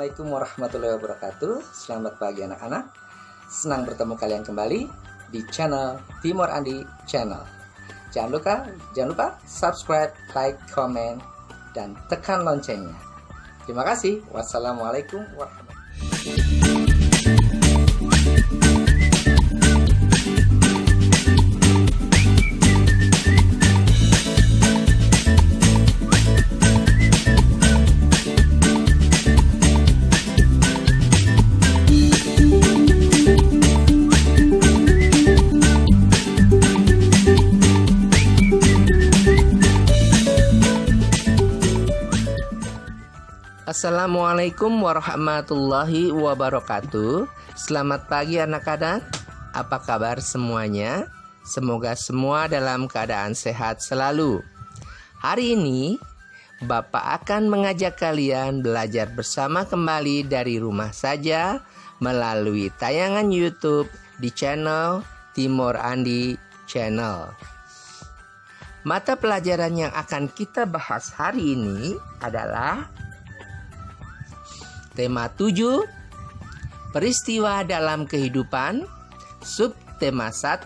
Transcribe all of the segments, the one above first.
Assalamualaikum warahmatullahi wabarakatuh. Selamat pagi anak-anak. Senang bertemu kalian kembali di channel Timur Andi Channel. Jangan lupa subscribe, like, komen, dan tekan loncengnya. Terima kasih. Wassalamualaikum warahmatullahi wabarakatuh. Assalamualaikum warahmatullahi wabarakatuh. Selamat pagi anak-anak. Apa kabar semuanya? Semoga semua dalam keadaan sehat selalu. Hari ini Bapak akan mengajak kalian belajar bersama kembali dari rumah saja melalui tayangan YouTube di channel Timur Andi Channel. Mata pelajaran yang akan kita bahas hari ini adalah tema 7, peristiwa dalam kehidupan, subtema 1,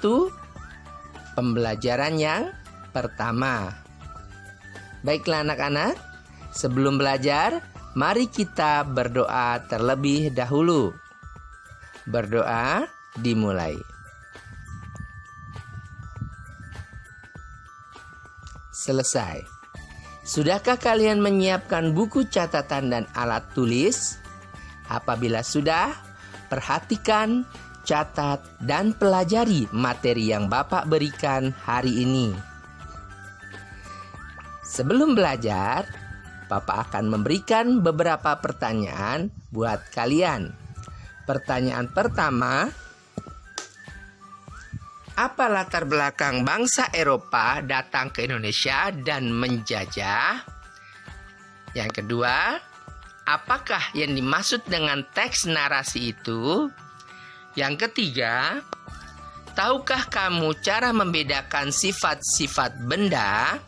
pembelajaran yang pertama. Baiklah anak-anak, sebelum belajar, mari kita berdoa terlebih dahulu. Berdoa dimulai. Selesai. Sudahkah kalian menyiapkan buku catatan dan alat tulis? Apabila sudah, perhatikan, catat, dan pelajari materi yang Bapak berikan hari ini. Sebelum belajar, Bapak akan memberikan beberapa pertanyaan buat kalian. Pertanyaan pertama, apa latar belakang bangsa Eropa datang ke Indonesia dan menjajah? Yang kedua, apakah yang dimaksud dengan teks narasi itu? Yang ketiga, tahukah kamu cara membedakan sifat-sifat benda?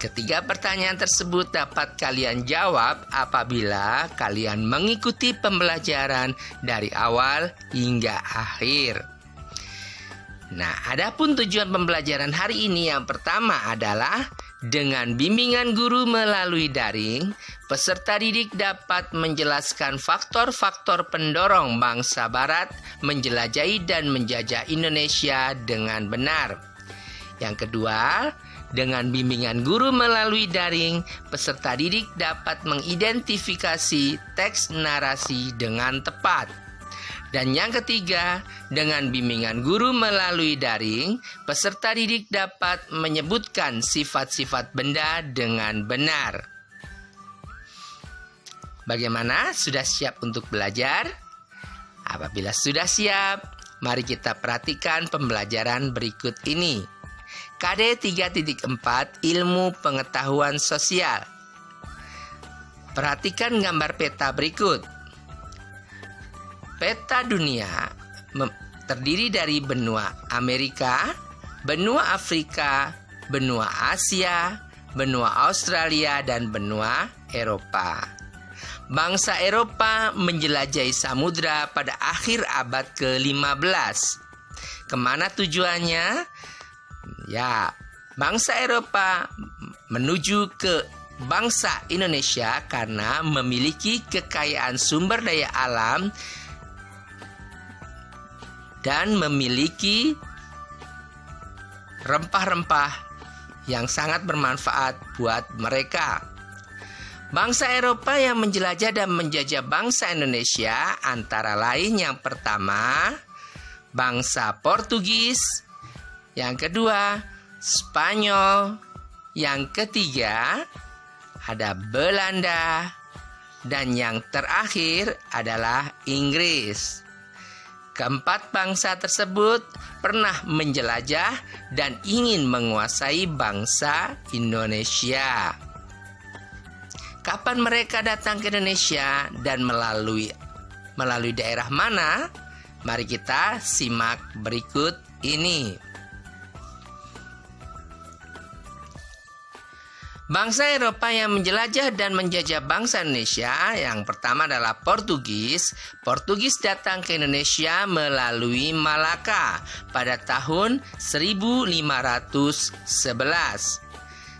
Ketiga pertanyaan tersebut dapat kalian jawab apabila kalian mengikuti pembelajaran dari awal hingga akhir. Nah, adapun tujuan pembelajaran hari ini yang pertama adalah dengan bimbingan guru melalui daring, peserta didik dapat menjelaskan faktor-faktor pendorong bangsa Barat menjelajahi dan menjajah Indonesia dengan benar. Yang kedua, dengan bimbingan guru melalui daring, peserta didik dapat mengidentifikasi teks narasi dengan tepat. Dan yang ketiga, dengan bimbingan guru melalui daring, peserta didik dapat menyebutkan sifat-sifat benda dengan benar. Bagaimana? Sudah siap untuk belajar? Apabila sudah siap, mari kita perhatikan pembelajaran berikut ini. KD 3.4 Ilmu Pengetahuan Sosial. Perhatikan gambar peta berikut. Peta dunia terdiri dari benua Amerika, benua Afrika, benua Asia, benua Australia, dan benua Eropa. Bangsa Eropa menjelajahi samudra pada akhir abad ke-15. Kemana tujuannya? Ya, bangsa Eropa menuju ke bangsa Indonesia karena memiliki kekayaan sumber daya alam dan memiliki rempah-rempah yang sangat bermanfaat buat mereka. Bangsa Eropa yang menjelajah dan menjajah bangsa Indonesia antara lain yang pertama, bangsa Portugis, yang kedua, Spanyol, yang ketiga, ada Belanda, dan yang terakhir adalah Inggris. Keempat bangsa tersebut pernah menjelajah dan ingin menguasai bangsa Indonesia. Kapan mereka datang ke Indonesia dan melalui daerah mana? Mari kita simak berikut ini. Bangsa Eropa yang menjelajah dan menjajah bangsa Indonesia yang pertama adalah Portugis. Portugis datang ke Indonesia melalui Malaka pada tahun 1511.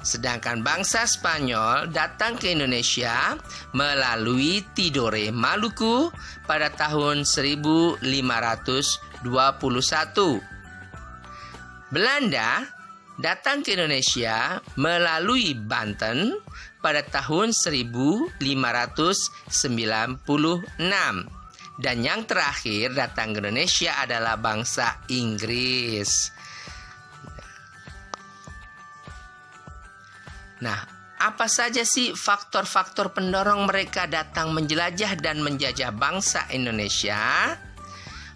Sedangkan bangsa Spanyol datang ke Indonesia melalui Tidore, Maluku pada tahun 1521. Belanda datang ke Indonesia melalui Banten pada tahun 1596. Dan yang terakhir datang ke Indonesia adalah bangsa Inggris. Nah, apa saja sih faktor-faktor pendorong mereka datang menjelajah dan menjajah bangsa Indonesia?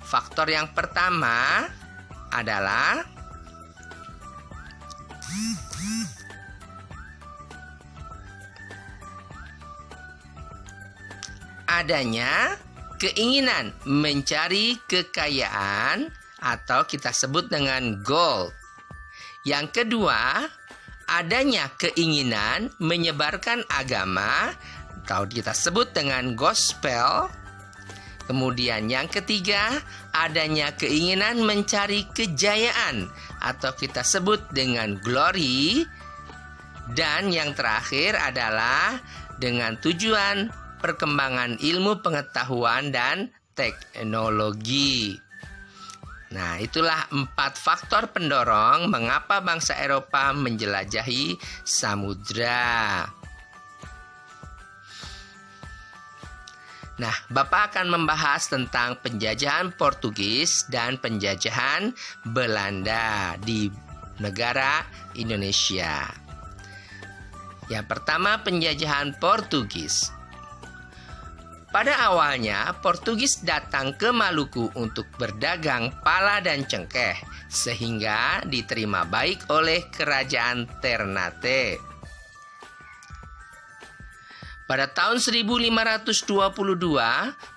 Faktor yang pertama adalah adanya keinginan mencari kekayaan atau kita sebut dengan gold. Yang kedua, adanya keinginan menyebarkan agama atau kita sebut dengan gospel. Kemudian yang ketiga, adanya keinginan mencari kejayaan atau kita sebut dengan glory. Dan yang terakhir adalah dengan tujuan perkembangan ilmu pengetahuan dan teknologi. Nah, itulah 4 faktor pendorong mengapa bangsa Eropa menjelajahi samudra. Nah, Bapak akan membahas tentang penjajahan Portugis dan penjajahan Belanda di negara Indonesia. Yang pertama, penjajahan Portugis. Pada awalnya, Portugis datang ke Maluku untuk berdagang pala dan cengkeh, sehingga diterima baik oleh kerajaan Ternate. Pada tahun 1522,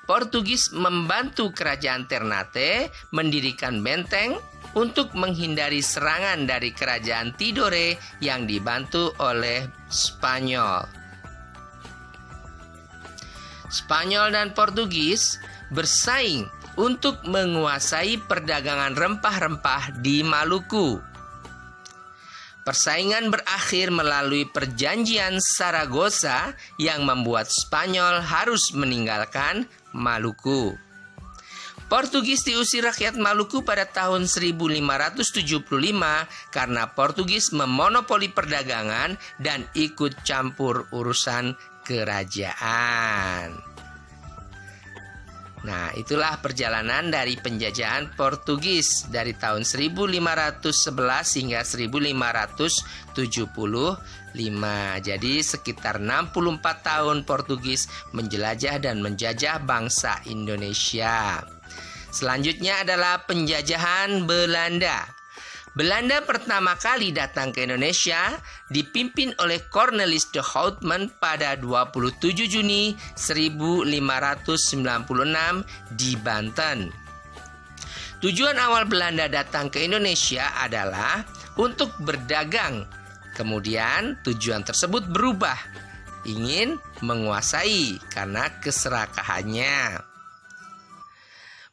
Portugis membantu kerajaan Ternate mendirikan benteng untuk menghindari serangan dari kerajaan Tidore yang dibantu oleh Spanyol. Spanyol dan Portugis bersaing untuk menguasai perdagangan rempah-rempah di Maluku. Persaingan berakhir melalui perjanjian Saragossa yang membuat Spanyol harus meninggalkan Maluku. Portugis diusir rakyat Maluku pada tahun 1575 karena Portugis memonopoli perdagangan dan ikut campur urusan kerajaan. Nah, itulah perjalanan dari penjajahan Portugis dari tahun 1511 hingga 1575. Jadi sekitar 64 tahun Portugis menjelajah dan menjajah bangsa Indonesia. Selanjutnya adalah penjajahan Belanda. Belanda pertama kali datang ke Indonesia dipimpin oleh Cornelis de Houtman pada 27 Juni 1596 di Banten. Tujuan awal Belanda datang ke Indonesia adalah untuk berdagang. Kemudian tujuan tersebut berubah, ingin menguasai karena keserakahannya.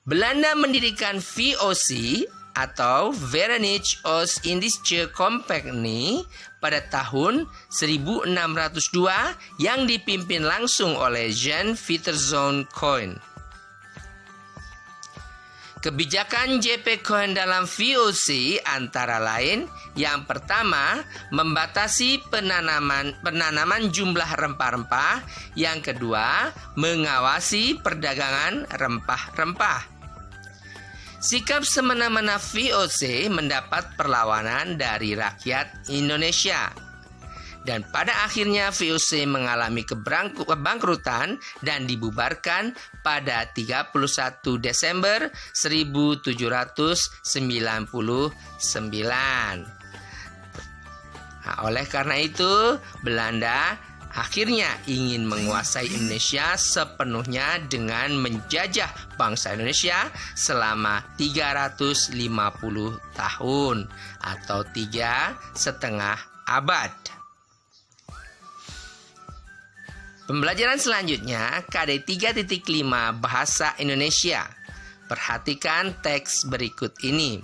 Belanda mendirikan VOC atau Verenigde Oost-Indische Compagnie pada tahun 1602 yang dipimpin langsung oleh Jan Pieterszoon Coen. Kebijakan J.P. Coen dalam VOC antara lain yang pertama membatasi penanaman jumlah rempah-rempah, yang kedua mengawasi perdagangan rempah-rempah. Sikap semena-mena VOC mendapat perlawanan dari rakyat Indonesia. Dan pada akhirnya VOC mengalami kebangkrutan dan dibubarkan pada 31 Desember 1799. Nah, oleh karena itu, Belanda akhirnya ingin menguasai Indonesia sepenuhnya dengan menjajah bangsa Indonesia selama 350 tahun atau 3,5 abad. Pembelajaran selanjutnya KD 3.5 Bahasa Indonesia. Perhatikan teks berikut ini.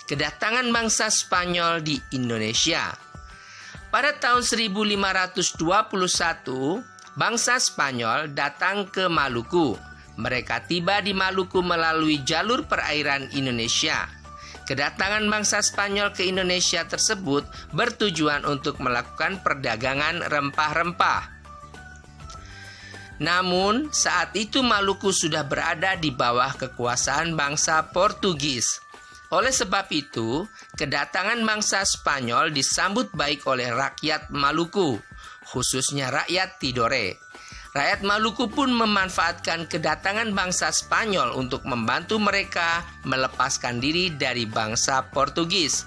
Kedatangan bangsa Spanyol di Indonesia. Pada tahun 1521, bangsa Spanyol datang ke Maluku. Mereka tiba di Maluku melalui jalur perairan Indonesia. Kedatangan bangsa Spanyol ke Indonesia tersebut bertujuan untuk melakukan perdagangan rempah-rempah. Namun, saat itu Maluku sudah berada di bawah kekuasaan bangsa Portugis. Oleh sebab itu, kedatangan bangsa Spanyol disambut baik oleh rakyat Maluku, khususnya rakyat Tidore. Rakyat Maluku pun memanfaatkan kedatangan bangsa Spanyol untuk membantu mereka melepaskan diri dari bangsa Portugis.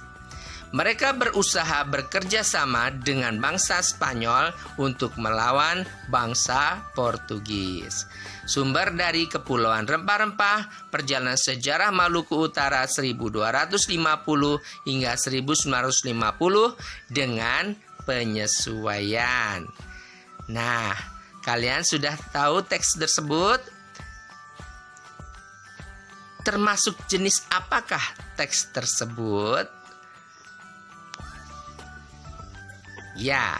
Mereka berusaha bekerja sama dengan bangsa Spanyol untuk melawan bangsa Portugis. Sumber dari Kepulauan Rempah-Rempah, Perjalanan Sejarah Maluku Utara 1250 hingga 1950 dengan penyesuaian. Nah, kalian sudah tahu teks tersebut? Termasuk jenis apakah teks tersebut? Ya,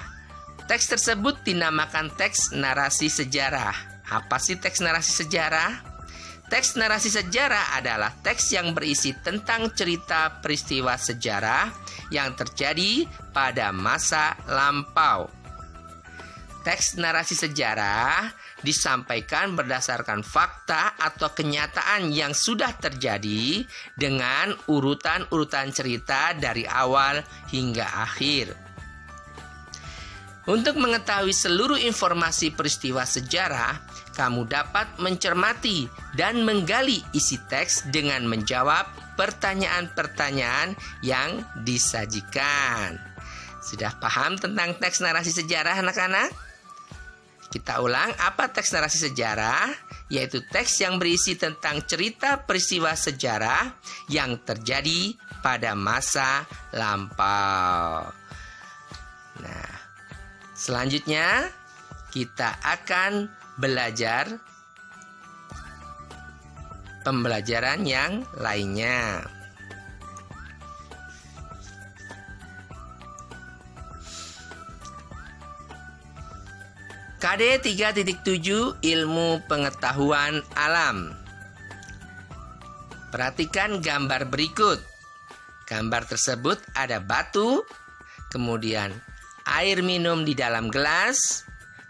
teks tersebut dinamakan teks narasi sejarah. Apa sih teks narasi sejarah? Teks narasi sejarah adalah teks yang berisi tentang cerita peristiwa sejarah yang terjadi pada masa lampau. Teks narasi sejarah disampaikan berdasarkan fakta atau kenyataan yang sudah terjadi dengan urutan-urutan cerita dari awal hingga akhir. Untuk mengetahui seluruh informasi peristiwa sejarah, kamu dapat mencermati dan menggali isi teks dengan menjawab pertanyaan-pertanyaan yang disajikan. Sudah paham tentang teks narasi sejarah, anak-anak? Kita ulang, apa teks narasi sejarah? Yaitu teks yang berisi tentang cerita peristiwa sejarah yang terjadi pada masa lampau. Nah, selanjutnya, kita akan belajar pembelajaran yang lainnya. KD 3.7 Ilmu Pengetahuan Alam. Perhatikan gambar berikut. Gambar tersebut ada batu, kemudian air minum di dalam gelas,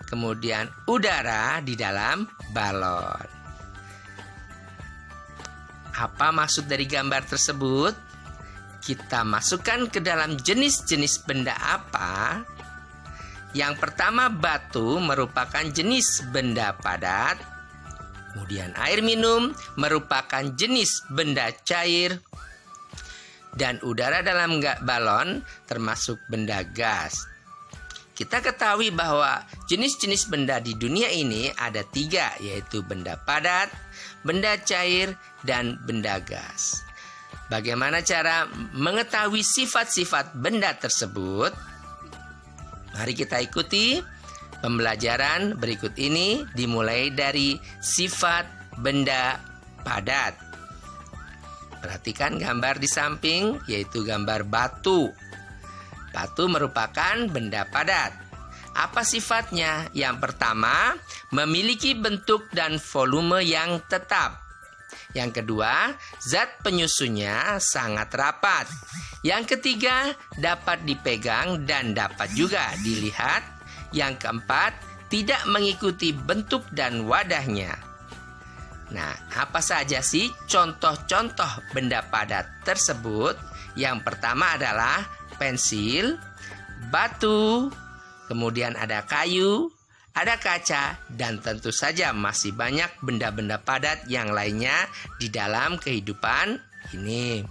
kemudian udara di dalam balon. Apa maksud dari gambar tersebut? Kita masukkan ke dalam jenis-jenis benda apa? Yang pertama, batu merupakan jenis benda padat. Kemudian air minum merupakan jenis benda cair. Dan udara dalam balon termasuk benda gas. Kita ketahui bahwa jenis-jenis benda di dunia ini ada 3, yaitu benda padat, benda cair, dan benda gas. Bagaimana cara mengetahui sifat-sifat benda tersebut? Mari kita ikuti pembelajaran berikut ini, dimulai dari sifat benda padat. Perhatikan gambar di samping, yaitu gambar batu. Batu merupakan benda padat. Apa sifatnya? Yang pertama, memiliki bentuk dan volume yang tetap. Yang kedua, zat penyusunnya sangat rapat. Yang ketiga, dapat dipegang dan dapat juga dilihat. Yang keempat, tidak mengikuti bentuk dan wadahnya. Nah, apa saja sih contoh-contoh benda padat tersebut? Yang pertama adalah pensil, batu, kemudian ada kayu, ada kaca, dan tentu saja masih banyak benda-benda padat yang lainnya di dalam kehidupan ini.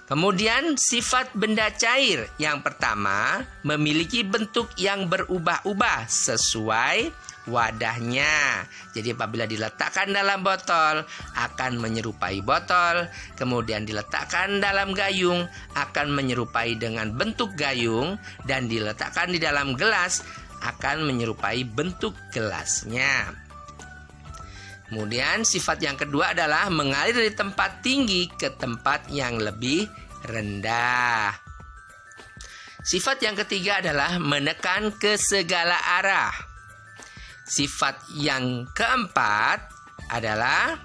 Kemudian sifat benda cair. Yang pertama, memiliki bentuk yang berubah-ubah sesuai wadahnya. Jadi apabila diletakkan dalam botol akan menyerupai botol, kemudian diletakkan dalam gayung akan menyerupai dengan bentuk gayung, dan diletakkan di dalam gelas akan menyerupai bentuk gelasnya. Kemudian sifat yang kedua adalah mengalir dari tempat tinggi ke tempat yang lebih rendah. Sifat yang ketiga adalah menekan ke segala arah. Sifat yang keempat adalah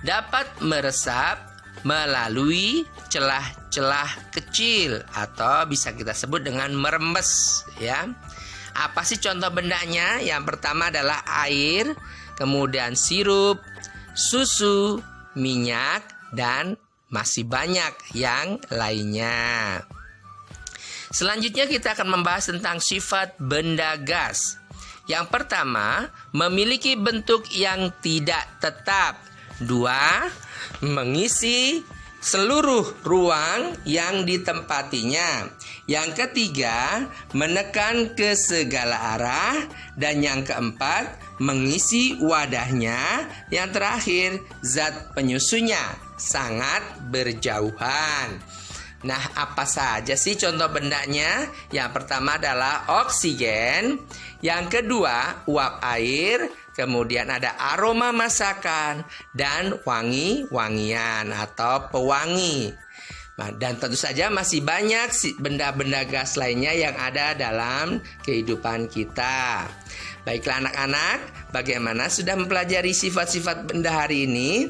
dapat meresap melalui celah-celah kecil atau bisa kita sebut dengan merembes, ya. Apa sih contoh bendanya? Yang pertama adalah air, kemudian sirup, susu, minyak, dan masih banyak yang lainnya. Selanjutnya kita akan membahas tentang sifat benda gas. Yang pertama, memiliki bentuk yang tidak tetap. 2. Mengisi seluruh ruang yang ditempatinya. Yang ketiga, menekan ke segala arah. Dan yang keempat, mengisi wadahnya. Yang terakhir, zat penyusunya sangat berjauhan. Nah, apa saja sih contoh bendanya? Yang pertama adalah oksigen, yang kedua uap air, kemudian ada aroma masakan, dan wangi-wangian atau pewangi. Nah, dan tentu saja masih banyak benda-benda gas lainnya yang ada dalam kehidupan kita. Baiklah anak-anak, bagaimana sudah mempelajari sifat-sifat benda hari ini?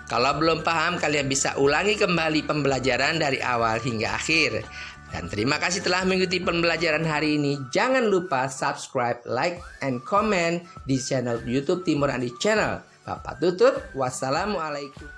Kalau belum paham, kalian bisa ulangi kembali pembelajaran dari awal hingga akhir. Dan terima kasih telah mengikuti pembelajaran hari ini. Jangan lupa subscribe, like, and comment di channel YouTube Timur Andi Channel. Bapak tutup. Wassalamualaikum.